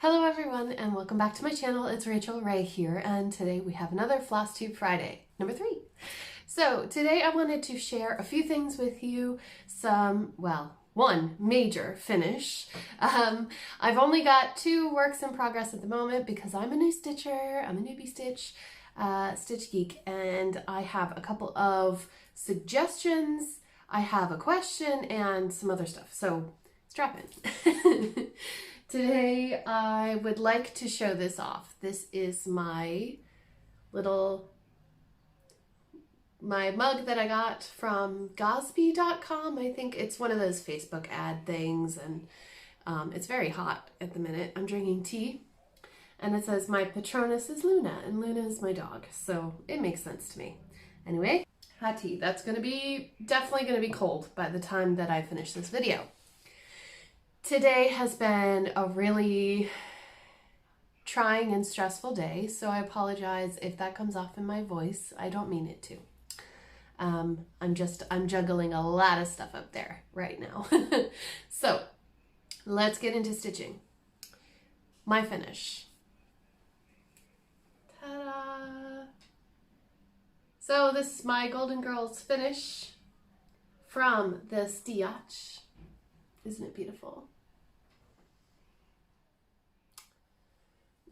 Hello everyone and welcome back to my channel. It's Rachel Ray here and today we have another Flosstube Friday, number 3. So today I wanted to share a few things with you, one major finish. I've only got 2 works in progress at the moment because I'm a new stitcher, I'm a newbie stitch geek, and I have a couple of suggestions, I have a question and some other stuff, so strap in. Today I would like to show this off. This is my mug that I got from Gosby.com. I think it's one of those Facebook ad things, and it's very hot at the minute. I'm drinking tea and it says my Patronus is Luna and Luna is my dog, so it makes sense to me. Anyway, hot tea. That's definitely gonna be cold by the time that I finish this video. Today has been a really trying and stressful day, so I apologize if that comes off in my voice. I don't mean it to. I'm juggling a lot of stuff up there right now. So let's get into stitching. My finish. Ta-da! So this is my Golden Girls finish from the Steotch. Isn't it beautiful?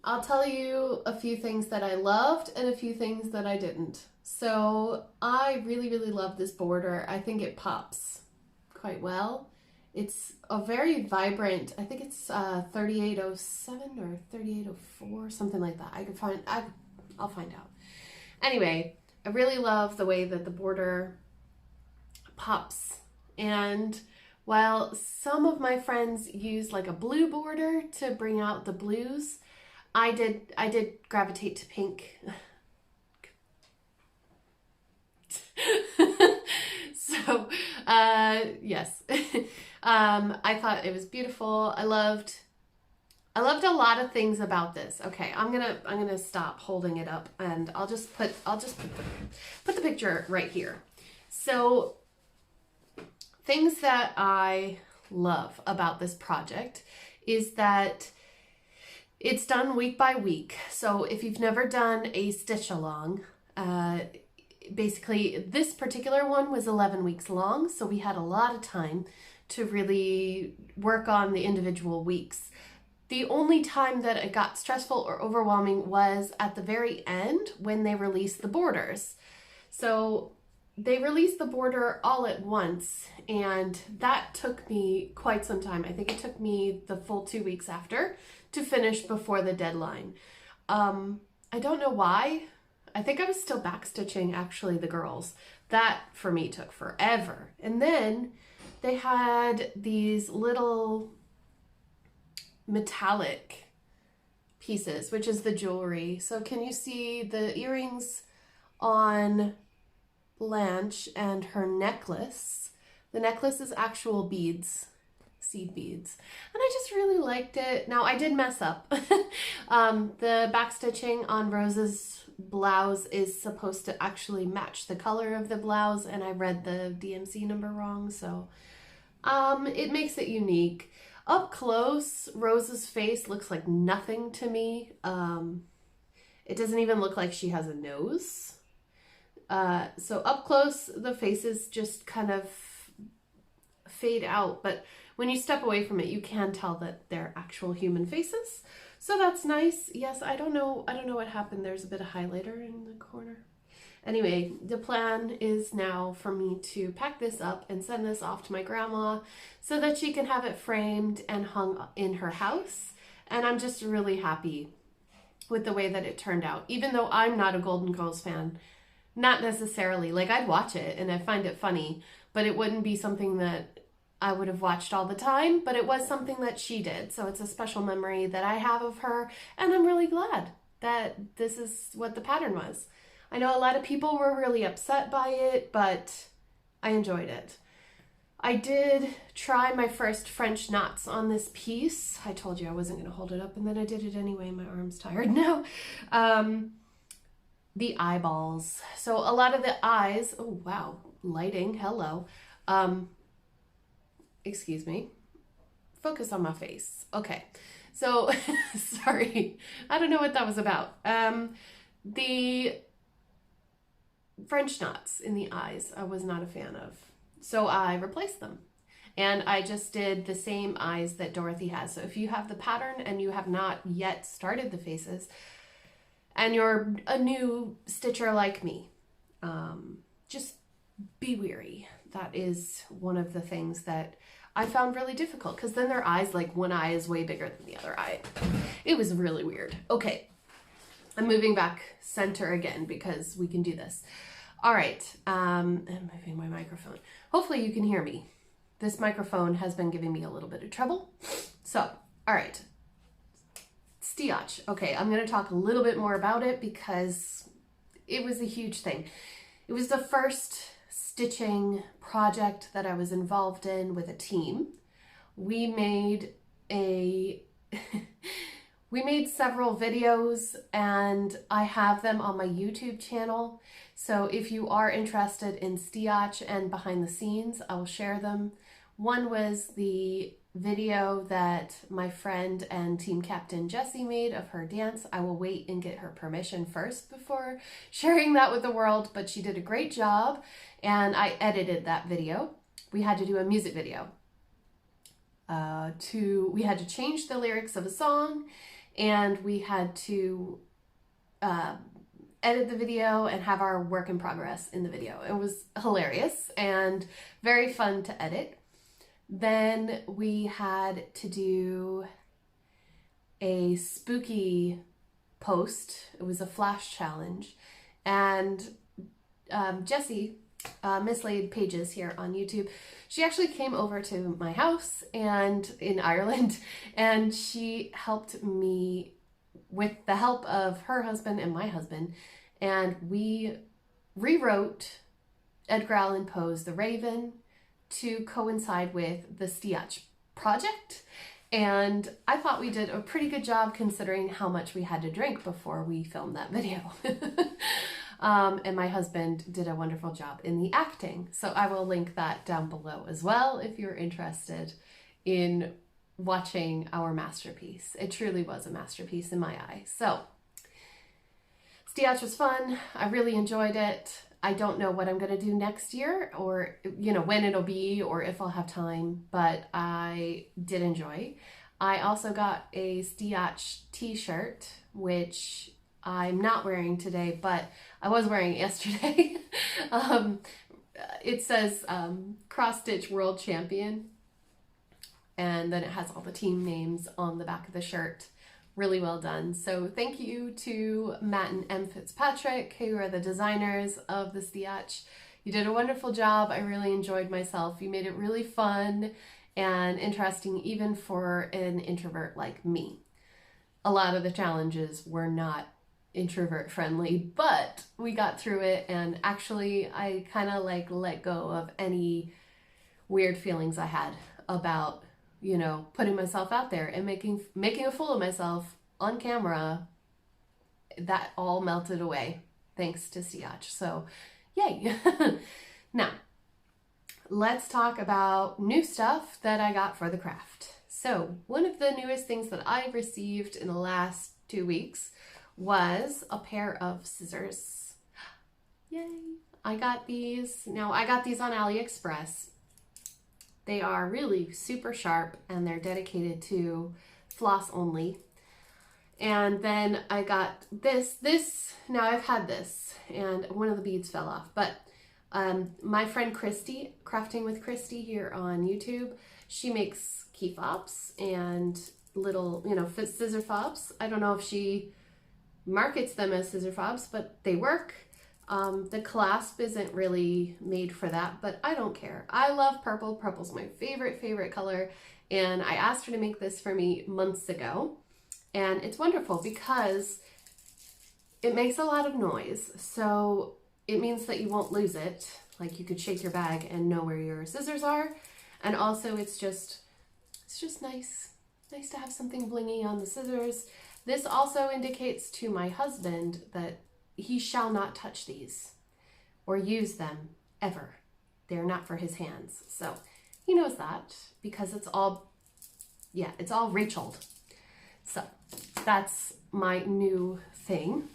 I'll tell you a few things that I loved and a few things that I didn't. So I really love this border. I think it pops quite well. It's a very vibrant, I think it's 3807 or 3804, something like that. I'll find out. Anyway, I really love the way that the border pops, and while some of my friends use like a blue border to bring out the blues, I did gravitate to pink. So, yes. I thought it was beautiful. I loved a lot of things about this. Okay, I'm gonna stop holding it up and I'll just put the picture right here. So, things that I love about this project is that it's done week by week. So if you've never done a stitch along, basically this particular one was 11 weeks long, so we had a lot of time to really work on the individual weeks. The only time that it got stressful or overwhelming was at the very end when they released the borders. So they released the border all at once, and that took me quite some time. I think it took me the full 2 weeks after to finish before the deadline. I don't know why. I think I was still backstitching actually the girls. That for me took forever. And then they had these little metallic pieces, which is the jewelry. So can you see the earrings on Blanche and her necklace? The necklace is actual beads, seed beads, and I just really liked it. Now I did mess up. The backstitching on Rose's blouse is supposed to actually match the color of the blouse, and I read the DMC number wrong, so it makes it unique. Up close, Rose's face looks like nothing to me. It doesn't even look like she has a nose. So up close, the faces just kind of fade out, but when you step away from it, you can tell that they're actual human faces. So that's nice. Yes, I don't know what happened. There's a bit of highlighter in the corner. Anyway, the plan is now for me to pack this up and send this off to my grandma so that she can have it framed and hung in her house. And I'm just really happy with the way that it turned out. Even though I'm not a Golden Girls fan, not necessarily. Like, I'd watch it and I find it funny, but it wouldn't be something that I would have watched all the time, but it was something that she did. So it's a special memory that I have of her, and I'm really glad that this is what the pattern was. I know a lot of people were really upset by it, but I enjoyed it. I did try my first French knots on this piece. I told you I wasn't going to hold it up, and then I did it anyway. My arm's tired now. The eyeballs. So a lot of the eyes, oh wow, lighting, hello. Excuse me. focus on my face. Okay, so sorry, I don't know what that was about. The French knots in the eyes I was not a fan of, so I replaced them. And I just did the same eyes that Dorothy has. So if you have the pattern and you have not yet started the faces, and you're a new stitcher like me, just be wary. That is one of the things that I found really difficult, because then their eyes, like one eye is way bigger than the other eye. It was really weird. Okay, I'm moving back center again because we can do this. All right, I'm moving my microphone. Hopefully you can hear me. This microphone has been giving me a little bit of trouble. So, all right, Steotch. Okay, I'm gonna talk a little bit more about it because it was a huge thing. It was the first stitching project that I was involved in with a team. We made several videos, and I have them on my YouTube channel. So if you are interested in Steotch and behind the scenes, I will share them. One was the video that my friend and team captain Jessie made of her dance. I will wait and get her permission first before sharing that with the world, but she did a great job, and I edited that video. We had to do a music video. We had to change the lyrics of a song, and we had to edit the video and have our work in progress in the video. It was hilarious and very fun to edit. Then we had to do a spooky post. It was a flash challenge, and Jessie, Mislaid Pages here on YouTube, she actually came over to my house and in Ireland, and she helped me with the help of her husband and my husband, and we rewrote Edgar Allan Poe's The Raven to coincide with the Steotch project, and I thought we did a pretty good job considering how much we had to drink before we filmed that video. And my husband did a wonderful job in the acting, so I will link that down below as well if you're interested in watching our masterpiece. It truly was a masterpiece in my eye. So Steotch was fun. I really enjoyed it. I don't know what I'm going to do next year, or, you know, when it'll be, or if I'll have time, but I did enjoy. I also got a Steotch t-shirt, which I'm not wearing today, but I was wearing it yesterday. It says cross-stitch world champion, and then it has all the team names on the back of the shirt. Really well done. So thank you to Matt and M. Fitzpatrick, who are the designers of the Steotch. You did a wonderful job. I really enjoyed myself. You made it really fun and interesting, even for an introvert like me. A lot of the challenges were not introvert friendly, but we got through it, and actually I kind of like let go of any weird feelings I had about, you know, putting myself out there and making a fool of myself on camera. That all melted away thanks to Steotch. So yay. Now let's talk about new stuff that I got for the craft. So one of the newest things that I received in the last 2 weeks was a pair of scissors. Yay. I got these. Now I got these on AliExpress. They are really super sharp, and they're dedicated to floss only. And then I got this, now I've had this, and one of the beads fell off, but my friend Christy, Crafting with Christy here on YouTube, she makes key fobs and little, you know, scissor fobs. I don't know if she markets them as scissor fobs, but they work. The clasp isn't really made for that, but I don't care. I love purple. Purple's my favorite color, and I asked her to make this for me months ago, and it's wonderful because it makes a lot of noise, so it means that you won't lose it. Like, you could shake your bag and know where your scissors are, and also it's just nice to have something blingy on the scissors. This also indicates to my husband that he shall not touch these or use them ever. They're not for his hands. So he knows that because it's all Yeah, it's all Rachel'd. So that's my new thing.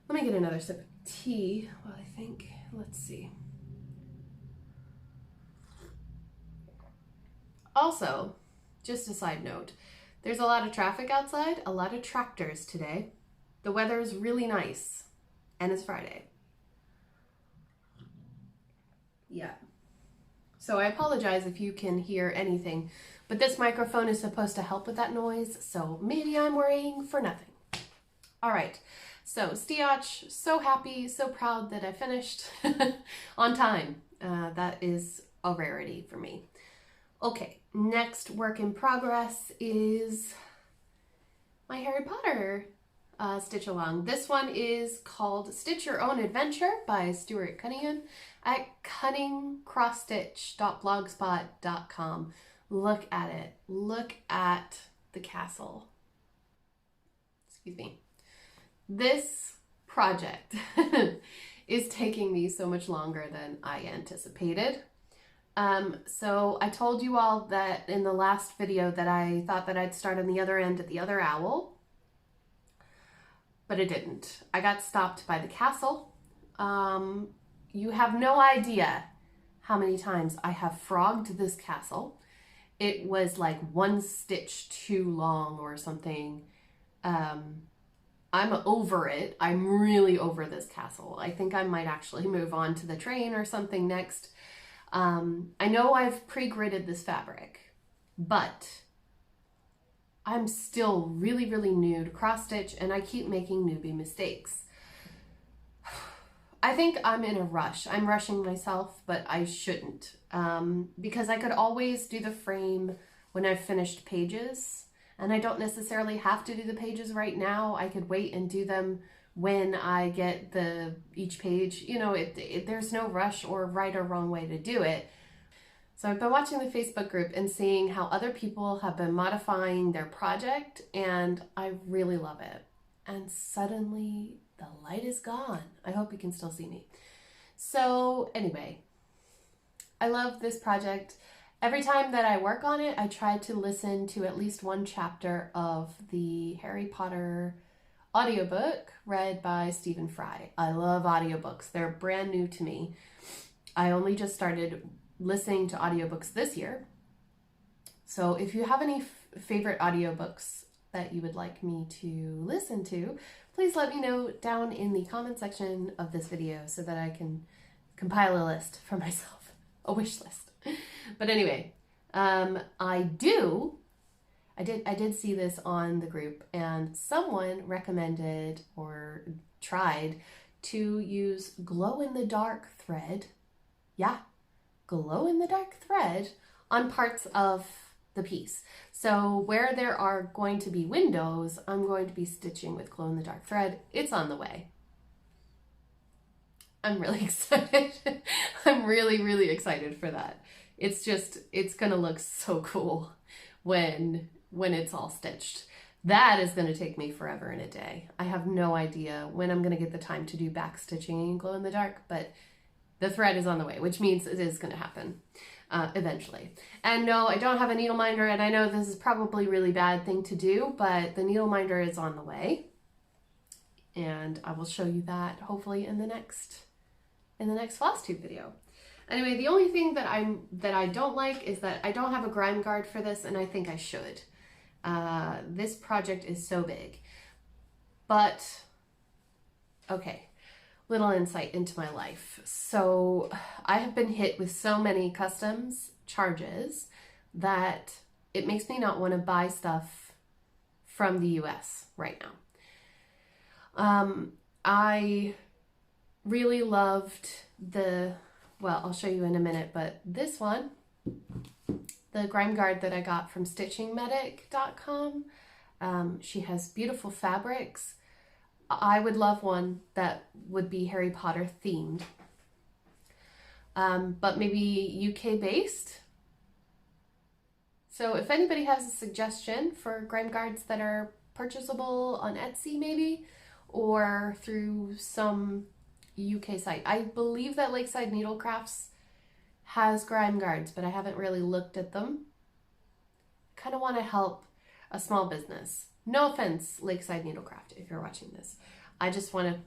Let me get another sip of tea while I think. Let's see. Also, just a side note, there's a lot of traffic outside, a lot of tractors today. The weather is really nice, and it's Friday. Yeah. So I apologize if you can hear anything, but this microphone is supposed to help with that noise, so maybe I'm worrying for nothing. All right, so Steotch, so happy, so proud that I finished on time. That is a rarity for me. Okay, next work in progress is my Harry Potter stitch along. This one is called Stitch Your Own Adventure by Stuart Cunningham at cunningcrossstitch.blogspot.com. Look at it. Look at the castle. Excuse me. This project is taking me so much longer than I anticipated. So I told you all that in the last video that I thought that I'd start on the other end at the other owl, but it didn't. I got stopped by the castle. You have no idea how many times I have frogged this castle. It was like one stitch too long or something. I'm over it. I'm really over this castle. I think I might actually move on to the train or something next. I know I've pre-gridded this fabric, but I'm still really, really new to cross stitch and I keep making newbie mistakes. I think I'm in a rush. I'm rushing myself, but I shouldn't, because I could always do the frame when I've finished pages, and I don't necessarily have to do the pages right now. I could wait and do them when I get each page. You know, there's no rush or right or wrong way to do it. So I've been watching the Facebook group and seeing how other people have been modifying their project, and I really love it. And suddenly the light is gone. I hope you can still see me. So anyway, I love this project. Every time that I work on it, I try to listen to at least one chapter of the Harry Potter audiobook read by Stephen Fry. I love audiobooks. They're brand new to me. I only just started listening to audiobooks this year. So if you have any favorite audiobooks that you would like me to listen to, please let me know down in the comment section of this video so that I can compile a list for myself, a wish list. But anyway, I did see this on the group, and someone recommended or tried to use glow-in-the-dark thread. Yeah, glow-in-the-dark thread on parts of the piece. So where there are going to be windows, I'm going to be stitching with glow-in-the-dark thread. It's on the way. I'm really excited. I'm really, really excited for that. It's gonna look so cool when it's all stitched. That is gonna take me forever and a day. I have no idea when I'm gonna get the time to do back stitching in glow in the dark, but the thread is on the way, which means it is gonna happen eventually. And no, I don't have a needle minder, and I know this is probably a really bad thing to do, but the needle minder is on the way. And I will show you that hopefully in the next Flosstube video. Anyway, the only thing that I don't like is that I don't have a grime guard for this, and I think I should. This project is so big. But, okay, little insight into my life. So I have been hit with so many customs charges that it makes me not want to buy stuff from the US right now. I really loved well, I'll show you in a minute, but this one, the grime guard that I got from stitchingmedic.com, she has beautiful fabrics. I would love one that would be Harry Potter themed, but maybe UK based. So if anybody has a suggestion for grime guards that are purchasable on Etsy maybe, or through some UK site. I believe that Lakeside Needlecrafts has grime guards, but I haven't really looked at them. kind of want to help a small business. No offense, Lakeside Needlecraft, if you're watching this. I just want to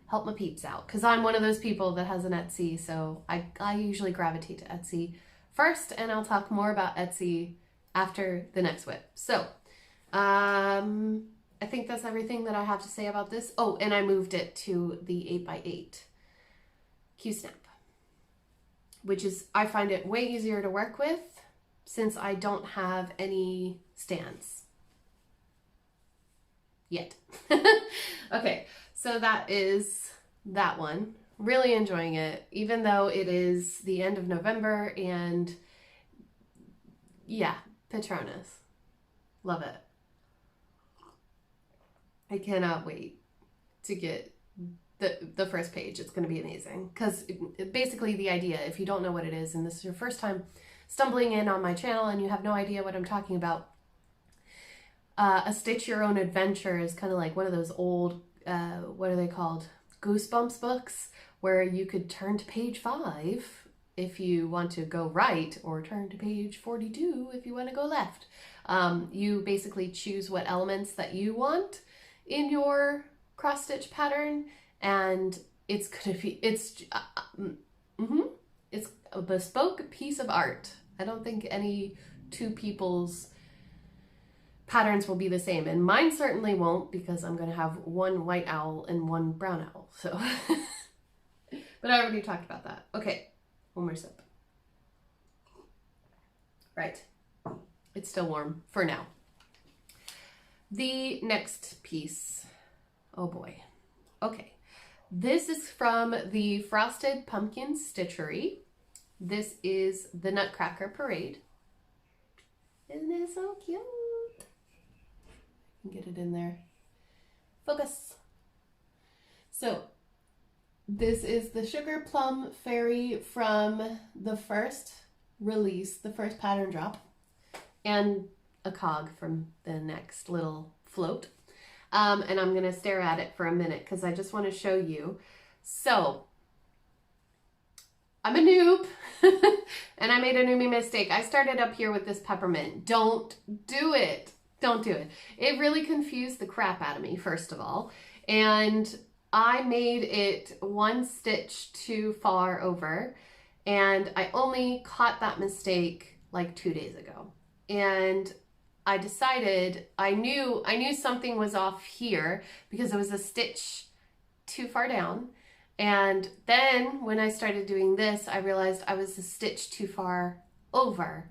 help my peeps out because I'm one of those people that has an Etsy, so I usually gravitate to Etsy first, and I'll talk more about Etsy after the next whip. So I think that's everything that I have to say about this. Oh, and I moved it to the 8x8 Q-snap, which is, I find it way easier to work with since I don't have any stands yet. Okay, so that is that one. Really enjoying it, even though it is the end of November, and yeah, Patronus. Love it. I cannot wait to get the first page. It's going to be amazing because basically the idea, if you don't know what it is and this is your first time stumbling in on my channel and you have no idea what I'm talking about, a Stitch Your Own Adventure is kind of like one of those old, what are they called? Goosebumps books, where you could turn to page 5 if you want to go right, or turn to page 42 if you want to go left. You basically choose what elements that you want in your cross stitch pattern, and it's gonna be, it's a bespoke piece of art. I don't think any two people's patterns will be the same, and mine certainly won't, because I'm gonna have one white owl and one brown owl, so but I already talked about that. Okay, one more sip. Right, it's still warm for now. The next piece, oh boy. Okay, this is from the Frosted Pumpkin Stitchery. This is the Nutcracker Parade. Isn't it so cute? I can get it in there. Focus. So this is the Sugar Plum Fairy from the first release, the first pattern drop, and a cog from the next little float. And I'm gonna stare at it for a minute because I just want to show you. So I'm a noob and I made a newbie mistake. I started up here with this peppermint. Don't do it. Don't do it. It really confused the crap out of me, first of all. And I made it one stitch too far over, and I only caught that mistake like 2 days ago. And I decided, I knew something was off here because it was a stitch too far down. And then when I started doing this, I realized I was a stitch too far over.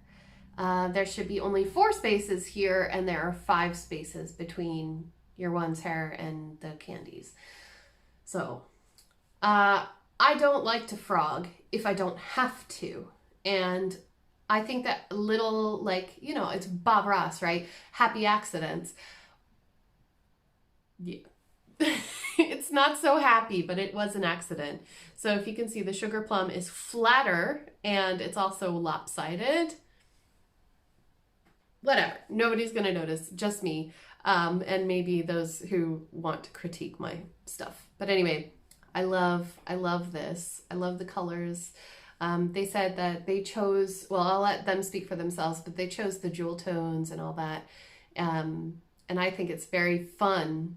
There should be only 4 spaces here, and there are 5 spaces between your one's hair and the candies. So I don't like to frog if I don't have to. And I think that little, like, you know, it's Bob Ross, right? Happy accidents. Yeah. It's not so happy, but it was an accident. So if you can see, the Sugar Plum is flatter and it's also lopsided. Whatever, nobody's gonna notice, just me, and maybe those who want to critique my stuff. But anyway, I love this. I love the colors. They said that they chose, well, I'll let them speak for themselves, but they chose the jewel tones and all that. And I think it's very fun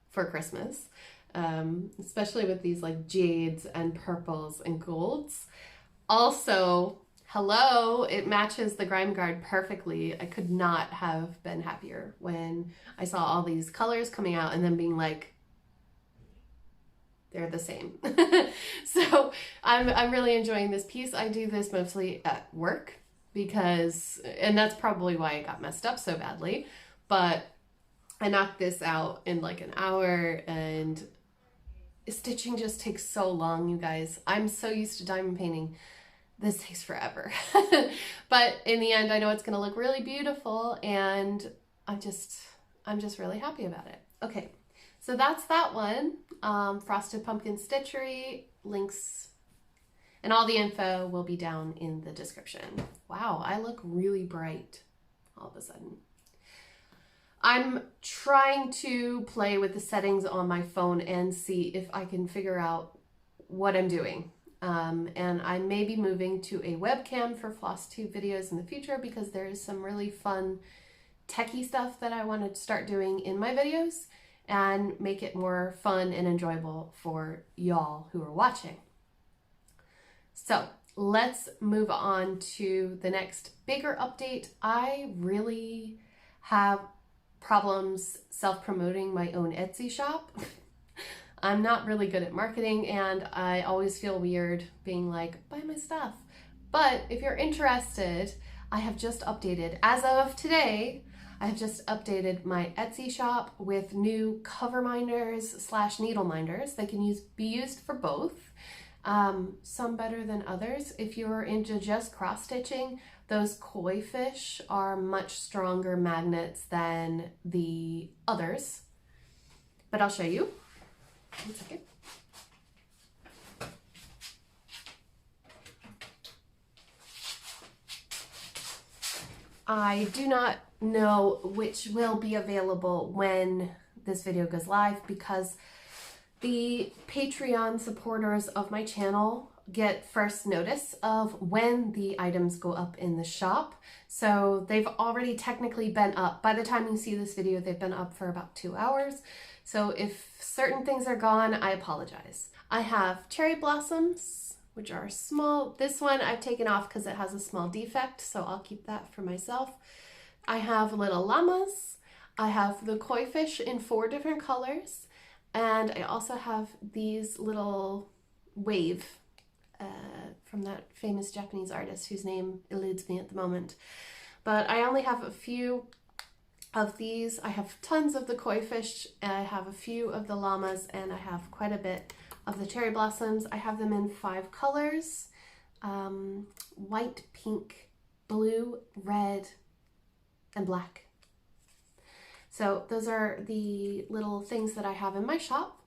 for Christmas, especially with these like jades and purples and golds. Also, hello, it matches the grime guard perfectly. I could not have been happier when I saw all these colors coming out and then being like, they're the same. So I'm really enjoying this piece. I do this mostly at work because, and that's probably why it got messed up so badly, but I knocked this out in like an hour, and stitching just takes so long, you guys. I'm so used to diamond painting. This takes forever. But in the end, I know it's gonna look really beautiful, and I'm just really happy about it. Okay, so that's that one. Frosted Pumpkin Stitchery, links and all the info will be down in the description. Wow, I look really bright all of a sudden. I'm trying to play with the settings on my phone and see if I can figure out what I'm doing. And I may be moving to a webcam for Flosstube videos in the future because there is some really fun techie stuff that I want to start doing in my videos and make it more fun and enjoyable for y'all who are watching. So let's move on to the next bigger update. I really have problems self-promoting my own Etsy shop. I'm not really good at marketing, and I always feel weird being like, buy my stuff. But if you're interested, I have just updated, as of today, I have just updated my Etsy shop with new cover minders / needle minders. They can be used for both, some better than others. If you're into just cross stitching, those koi fish are much stronger magnets than the others, but I'll show you. 1 second. I do not know which will be available when this video goes live, because the Patreon supporters of my channel get first notice of when the items go up in the shop. So they've already technically been up. By the time you see this video, they've been up for about 2 hours. So if certain things are gone, I apologize. I have cherry blossoms, which are small. This one I've taken off because it has a small defect, so I'll keep that for myself. I have little llamas. I have the koi fish in 4 different colors. And I also have these little wave from that famous Japanese artist whose name eludes me at the moment. But I only have a few of these. I have tons of the koi fish, and I have a few of the llamas, and I have quite a bit of the cherry blossoms. I have them in 5 colors, white, pink, blue, red, and black. So those are the little things that I have in my shop,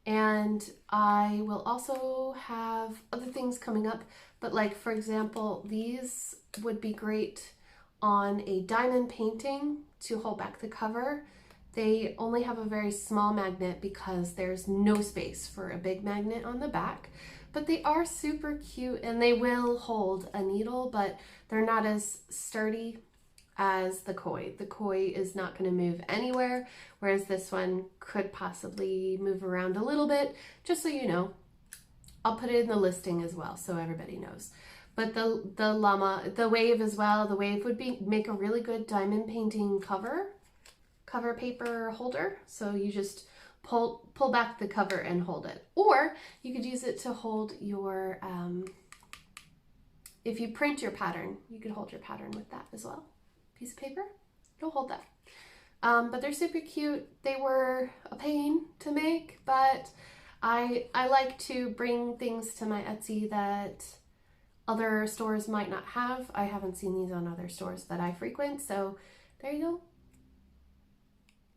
and I will also have other things coming up, but like, for example, these would be great on a diamond painting to hold back the cover. They only have a very small magnet because there's no space for a big magnet on the back, but they are super cute and they will hold a needle, but they're not as sturdy as the koi. The koi is not going to move anywhere, whereas this one could possibly move around a little bit, just so you know. I'll put it in the listing as well so everybody knows. But the llama, the wave as well, the wave would make a really good diamond painting cover paper holder. So you just pull back the cover and hold it. Or you could use it to hold your, if you print your pattern, you could hold your pattern with that as well. Piece of paper, it'll hold that. But they're super cute. They were a pain to make, but I like to bring things to my Etsy that other stores might not have. I haven't seen these on other stores that I frequent, so there you go.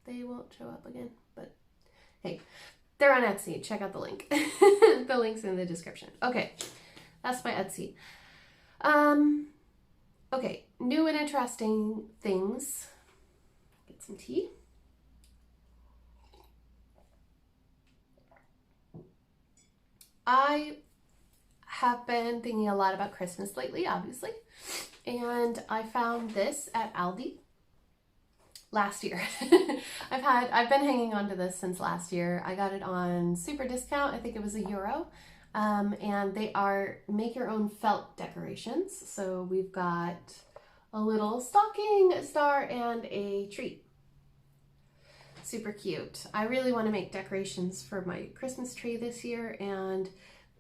They won't show up again, but hey, they're on Etsy. Check out the link. The link's in the description. Okay, that's my Etsy. Okay, new and interesting things. Get some tea. I have been thinking a lot about Christmas lately, obviously, and I found this at Aldi last year. I've been hanging on to this since last year. I got it on super discount. I think it was €1. And they are make your own felt decorations. So we've got a little stocking, a star, and a tree. Super cute. I really want to make decorations for my Christmas tree this year, and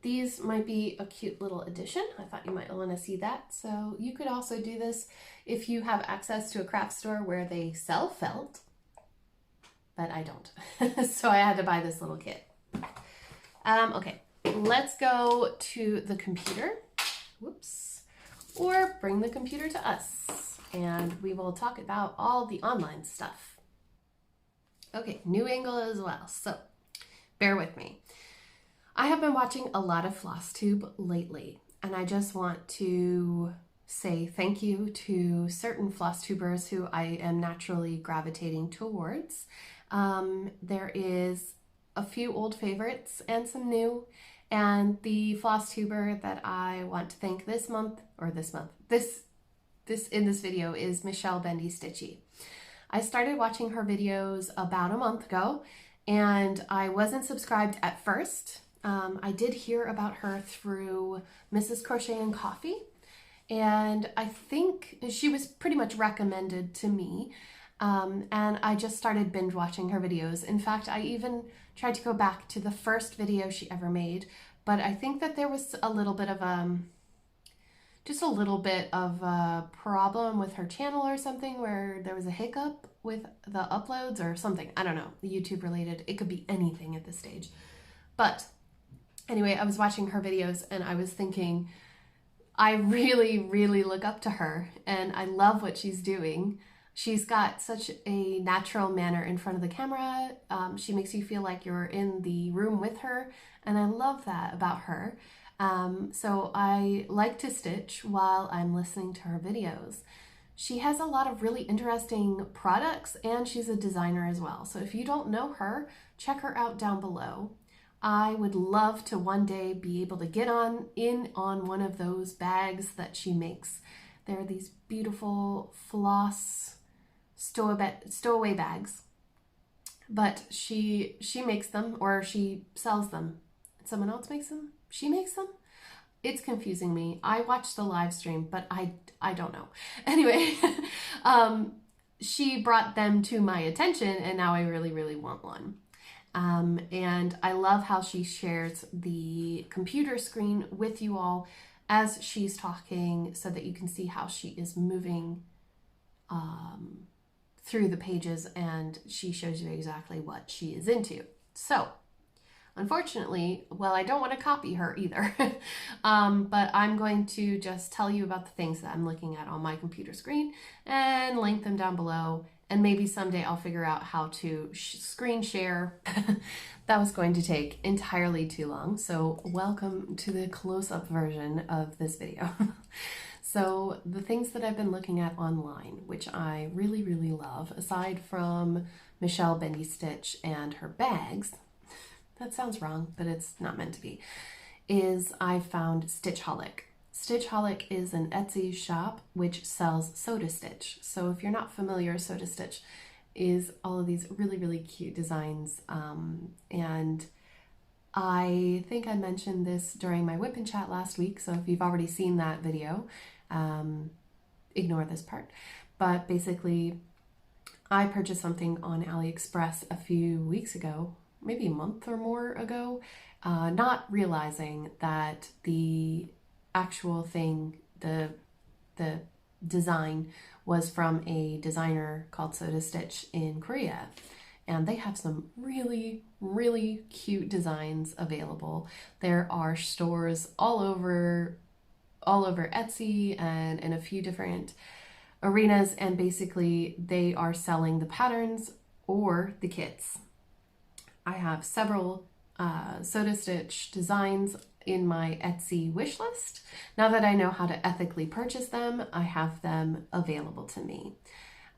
these might be a cute little addition. I thought you might want to see that. So you could also do this if you have access to a craft store where they sell felt, but I don't. So I had to buy this little kit. Okay, let's go to the computer. Whoops. Or bring the computer to us, and we will talk about all the online stuff. Okay, new angle as well, so bear with me. I have been watching a lot of Flosstube lately, and I just want to say thank you to certain Flosstubers who I am naturally gravitating towards. There is a few old favorites and some new, and the Flosstuber that I want to thank this in this video is Michelle Bendy Stitchy. I started watching her videos about a month ago, and I wasn't subscribed at first. I did hear about her through Mrs. Crochet and Coffee, and I think she was pretty much recommended to me. And I just started binge watching her videos. In fact, I even tried to go back to the first video she ever made, but I think that there was a little bit of just a little bit of a problem with her channel or something, where there was a hiccup with the uploads or something. I don't know, YouTube related. It could be anything at this stage. But anyway, I was watching her videos and I was thinking, I really, really look up to her and I love what she's doing. She's got such a natural manner in front of the camera. She makes you feel like you're in the room with her, and I love that about her. So I like to stitch while I'm listening to her videos. She has a lot of really interesting products, and she's a designer as well. So if you don't know her, check her out down below. I would love to one day be able to get in on one of those bags that she makes. There are these beautiful floss stowaway bags, but she makes them, or she sells them. Someone else makes them? She makes them? It's confusing me. I watched the live stream, but I don't know. Anyway, she brought them to my attention, and now I really, really want one. And I love how she shares the computer screen with you all as she's talking, so that you can see how she is moving through the pages, and she shows you exactly what she is into. So unfortunately, well, I don't want to copy her either, but I'm going to just tell you about the things that I'm looking at on my computer screen and link them down below. And maybe someday I'll figure out how to screen share. That was going to take entirely too long. So welcome to the close-up version of this video. So the things that I've been looking at online, which I really, really love, aside from Michelle Bendy Stitch and her bags, that sounds wrong, but it's not meant to be, is I found Stitchholic. Stitchholic is an Etsy shop which sells Soda Stitch. So if you're not familiar, Soda Stitch is all of these really, really cute designs. And I think I mentioned this during my Whip and Chat last week, so if you've already seen that video, ignore this part. But basically, I purchased something on AliExpress a few weeks ago, maybe a month or more ago, not realizing that the actual thing, the design, was from a designer called Soda Stitch in Korea. And they have some really, really cute designs available. There are stores all over Etsy and in a few different arenas, and basically they are selling the patterns or the kits. I have several Soda Stitch designs in my Etsy wish list. Now that I know how to ethically purchase them, I have them available to me.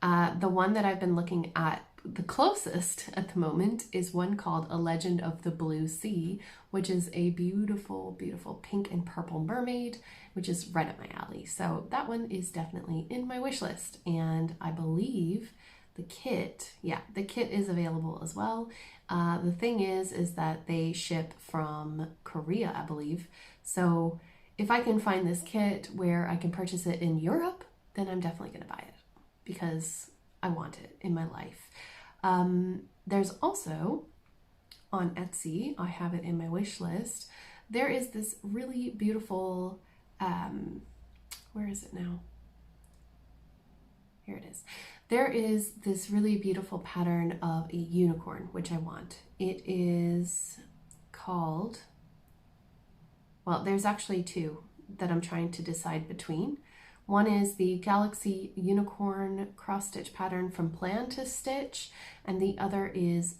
The one that I've been looking at the closest at the moment is one called A Legend of the Blue Sea, which is a beautiful, beautiful pink and purple mermaid, which is right up my alley. So that one is definitely in my wish list. And I believe the kit is available as well. The thing is that they ship from Korea, I believe. So if I can find this kit where I can purchase it in Europe, then I'm definitely going to buy it because I want it in my life. There's also on Etsy, I have it in my wish list, there is this really beautiful, where is it now? Here it is. There is this really beautiful pattern of a unicorn, which I want. It is called, well, there's actually two that I'm trying to decide between. One is the Galaxy Unicorn cross stitch pattern from Plan to Stitch, and the other is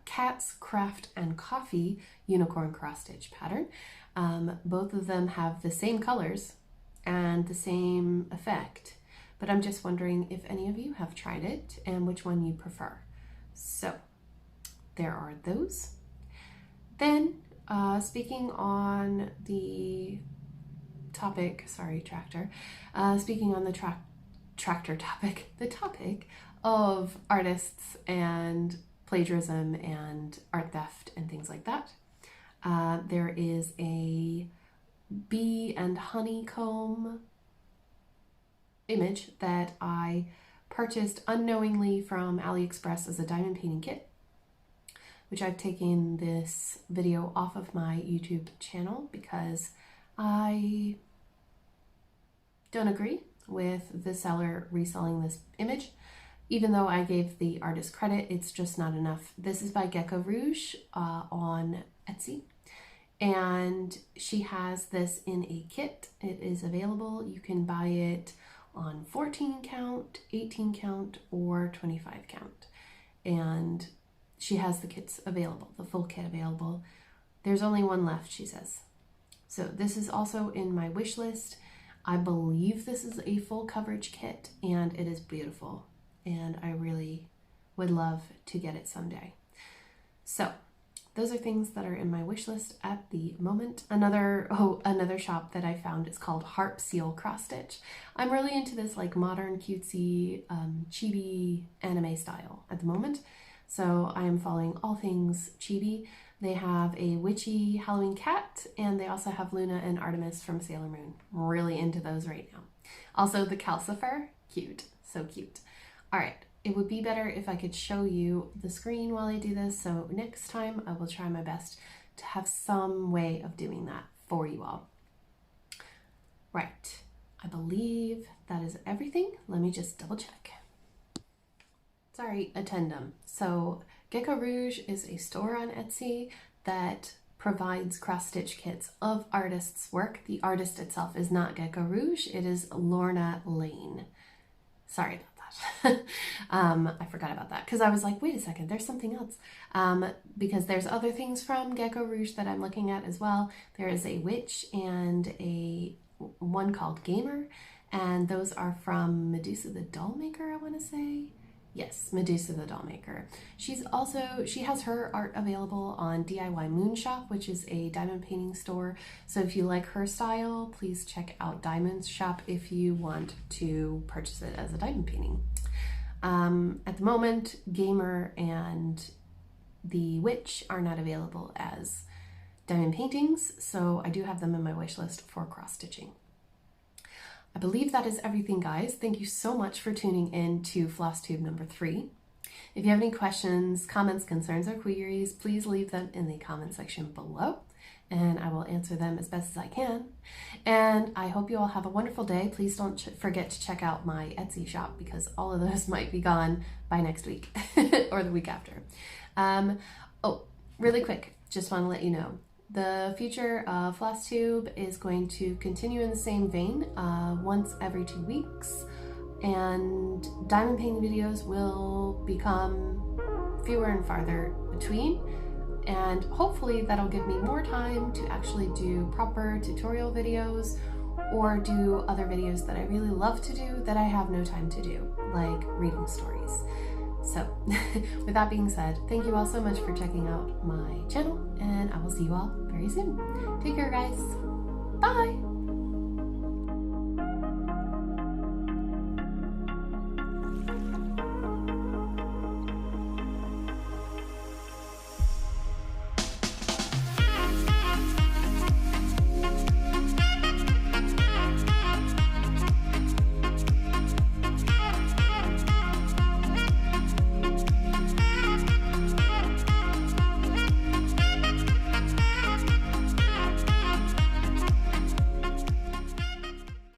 Cat's Craft and Coffee Unicorn cross stitch pattern. Both of them have the same colors and the same effect, but I'm just wondering if any of you have tried it and which one you prefer. So there are those. Then speaking on the topic, sorry, tractor. Speaking on the tractor topic, the topic of artists and plagiarism and art theft and things like that. There is a bee and honeycomb image that I purchased unknowingly from AliExpress as a diamond painting kit, which I've taken this video off of my YouTube channel because I don't agree with the seller reselling this image. Even though I gave the artist credit, it's just not enough. This is by Gecko Rouge on Etsy, and she has this in a kit. It is available. You can buy it on 14 count, 18 count, or 25 count. And she has the kits available, the full kit available. There's only one left, she says. So this is also in my wish list. I believe this is a full coverage kit, and it is beautiful. And I really would love to get it someday. So those are things that are in my wish list at the moment. Another shop that I found is called Harp Seal Cross Stitch. I'm really into this like modern cutesy chibi anime style at the moment. So I am following all things chibi. They have a witchy Halloween cat, and they also have Luna and Artemis from Sailor Moon. I'm really into those right now. Also the Calcifer, cute, so cute. All right. It would be better if I could show you the screen while I do this, so next time I will try my best to have some way of doing that for you all. Right, I believe that is everything. Let me just double check. Sorry, addendum. So Gecko Rouge is a store on Etsy that provides cross-stitch kits of artists' work. The artist itself is not Gecko Rouge, it is Lorna Lane. Sorry about that. I forgot about that because I was like, wait a second, there's something else. Because there's other things from Gecko Rouge that I'm looking at as well. There is a witch and one called Gamer, and those are from Medusa the Dollmaker, I want to say. Yes, Medusa the Dollmaker. She has her art available on DIY Moon Shop, which is a diamond painting store. So if you like her style, please check out Diamond Shop if you want to purchase it as a diamond painting. At the moment, Gamer and the Witch are not available as diamond paintings, so I do have them in my wish list for cross-stitching. I believe that is everything, guys. Thank you so much for tuning in to Flosstube number 3. If you have any questions, comments, concerns, or queries, please leave them in the comment section below, and I will answer them as best as I can. And I hope you all have a wonderful day. Please don't forget to check out my Etsy shop because all of those might be gone by next week or the week after. Oh, really quick, just want to let you know. The future of Flosstube is going to continue in the same vein, once every 2 weeks, and diamond painting videos will become fewer and farther between, and hopefully that'll give me more time to actually do proper tutorial videos or do other videos that I really love to do that I have no time to do, like reading stories. So, with that being said, thank you all so much for checking out my channel, and I will see you all very soon. Take care, guys. Bye!